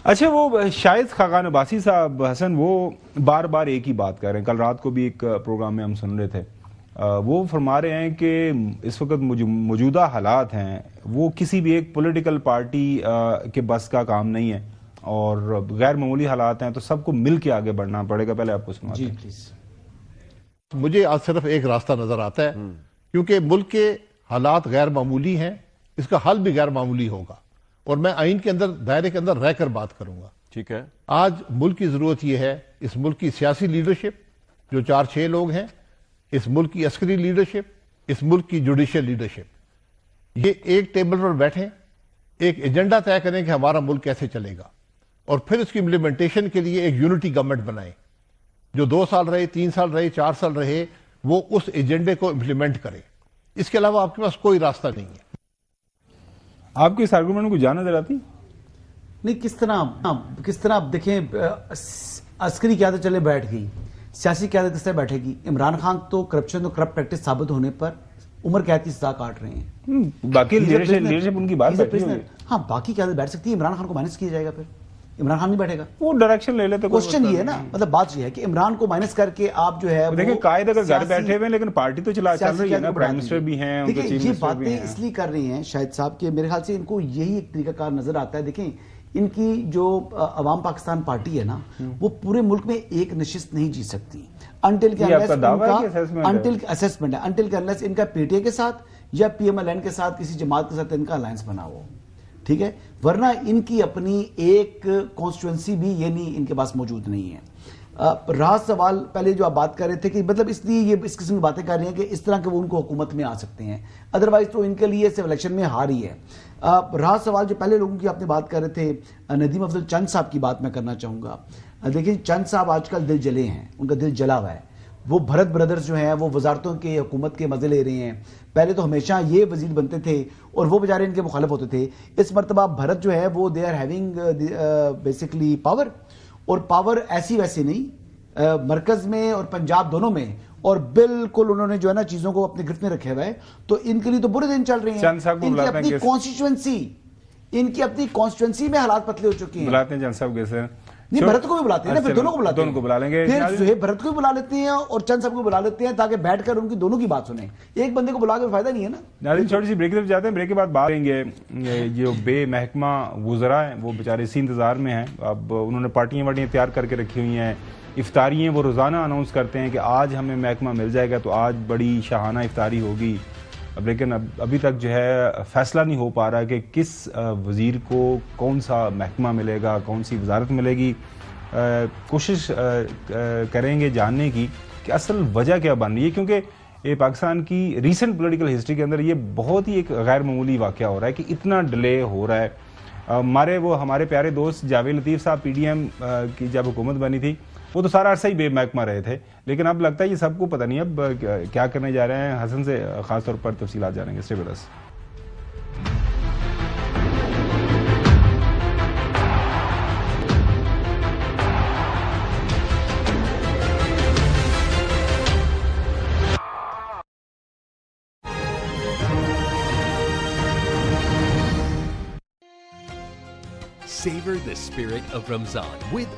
اچھا، وہ شاہد خاقان عباسی صاحب حسن وہ بار بار ایک ہی بات کر رہے ہیں. کل رات کو بھی ایک پروگرام میں ہم سن رہے تھے. وہ فرما رہے ہیں کہ اس وقت موجودہ حالات ہیں وہ کسی بھی ایک پولیٹیکل پارٹی کے بس کا کام نہیں ہے اور غیر معمولی حالات ہیں تو سب کو مل کے آگے بڑھنا پڑے گا. پہلے آپ کو سناتے ہیں. جی پلیز. مجھے آج صرف ایک راستہ نظر آتا ہے کیونکہ ملک کے حالات غیر معمولی ہیں، اس کا حل بھی غیر معمولی ہوگا اور میں آئین کے اندر دائرے کے اندر رہ کر بات کروں گا. ٹھیک ہے. آج ملک کی ضرورت یہ ہے، اس ملک کی سیاسی لیڈرشپ جو 4-6 لوگ ہیں، اس ملک کی عسکری لیڈرشپ، اس ملک کی جوڈیشل لیڈرشپ، یہ ایک ٹیبل پر بیٹھیں، ایک ایجنڈا طے کریں کہ ہمارا ملک کیسے چلے گا اور پھر اس کی امپلیمنٹیشن کے لیے ایک یونٹی گورنمنٹ بنائیں. جو 2 سال رہے، 3 سال رہے، 4 سال رہے، وہ اس ایجنڈے کو امپلیمنٹ کرے. اس کے علاوہ آپ کے پاس کوئی راستہ نہیں ہے. آپ کو اس آرگومنٹ کو جان نظر آتی؟ نہیں، کس طرح آپ دیکھیں، عسکری قیادت چلے بیٹھ گئی، سیاسی قیادت کس طرح بیٹھے گی؟ عمران خان تو کرپشن اور کرپٹ پریکٹس ثابت ہونے پر عمر قید کی سزا کاٹ رہے ہیں. باقی لیڈرشپ ان کی بات بیٹھی ہوئی ہے. ہاں، باقی قیادت بیٹھ سکتی ہے. عمران خان کو مائنس کیا جائے گا، پھر عمران خان نہیں بیٹھے گا. وہ ڈائریکشن لے لیتے. کوشچن یہ ہے نا، مطلب بات یہ ہے کہ عمران کو مائنس کر کے آپ جو ہے دیکھیں قائد اگر گھر بیٹھے ہوئے لیکن پارٹی تو چل رہی ہے نا، پرائم منسٹر بھی ہیں، ان کے چیف یہ منسٹر بھی ہیں. باتیں اس لیے کر رہی ہیں شاہد صاحب کہ میرے خیال سے ان کو یہی ایک طریقہ کار نظر آتا ہے. دیکھیں ان کی جو عوام پاکستان پارٹی ہے نا، وہ پورے ملک میں ایک نشست نہیں جیت سکتی انٹل کے انلیس ان کا پی ٹی اے کے ساتھ یا پی ایم ایل این کے ساتھ کسی جماعت کے ساتھ ان کا الائنس بنا ہو. ٹھیک ہے، ورنہ ان کی اپنی ایک کانسٹیٹوئنسی بھی یہ نہیں ان کے پاس موجود نہیں ہے. رہا سوال پہلے جو آپ بات کر رہے تھے کہ مطلب اس لیے یہ اس قسم کی باتیں کر رہے ہیں کہ اس طرح کے وہ ان کو حکومت میں آ سکتے ہیں، ادروائز تو ان کے لیے صرف الیکشن میں ہار ہی ہے. رہا سوال جو پہلے لوگوں کی آپ نے بات کر رہے تھے، ندیم افضل چند صاحب کی بات میں کرنا چاہوں گا. دیکھیں چند صاحب آج کل دل جلے ہیں، ان کا دل جلا ہوا ہے. وہ بھرت بردرز جو ہیں وہ وزارتوں کے حکومت کے مزے لے رہے ہیں. پہلے تو ہمیشہ یہ وزیر بنتے تھے اور وہ بیچارے ان کے مخالف ہوتے تھے. اس مرتبہ بھرت جو ہے وہ they are having basically power, اور پاور ایسی ویسی نہیں، مرکز میں اور پنجاب دونوں میں، اور بالکل انہوں نے جو ہے نا چیزوں کو اپنے گرفت میں رکھے ہوئے ہیں. تو ان کے لیے تو برے دن چل رہے ہیں. ان کی اپنی کانسٹیٹوئنسی میں حالات پتلے ہو چکے ہیں. بلاتے ہیں چند صاحب کیسے؟ نہیں، بھرت کو بھی بلاتے ہیں نا، پھر دونوں کو بلاتے ہیں. دونوں کو بلا لیں گے، پھر بھرت کو بھی بلا لیتے ہیں اور چند صاحب کو بلا لیتے ہیں تاکہ بیٹھ کر ان کی دونوں کی بات سنیں. ایک بندے کو بلا کے فائدہ نہیں ہے نا. ناظرین چھوٹی سی بریک جاتے ہیں، بریک کے بعد بات کریں گے. جو بے محکمہ وزراء ہیں وہ بیچارے اسی انتظار میں ہیں. اب انہوں نے پارٹیاں تیار کر کے رکھی ہوئی ہیں، افطاریاں وہ روزانہ اناؤنس کرتے ہیں کہ آج ہمیں محکمہ مل جائے گا تو آج بڑی شاہانہ افطاری ہوگی. لیکن ابھی تک جو ہے فیصلہ نہیں ہو پا رہا کہ کس وزیر کو کون سا محکمہ ملے گا، کون سی وزارت ملے گی. کوشش کریں گے جاننے کی کہ اصل وجہ کیا بن رہی ہے، کیونکہ یہ پاکستان کی ریسنٹ پولیٹیکل ہسٹری کے اندر یہ بہت ہی ایک غیر معمولی واقعہ ہو رہا ہے کہ اتنا ڈیلے ہو رہا ہے. ہمارے پیارے دوست جاوید لطیف صاحب پی ڈی ایم کی جب حکومت بنی تھی وہ تو سارا عرصہ ہی بے محکمہ رہے تھے، لیکن اب لگتا ہے یہ سب کو پتہ نہیں اب کیا کرنے جا رہے ہیں. حسن سے خاص طور پر تفصیلات جانیں گے. Stay with us. Savor the spirit of Ramzan with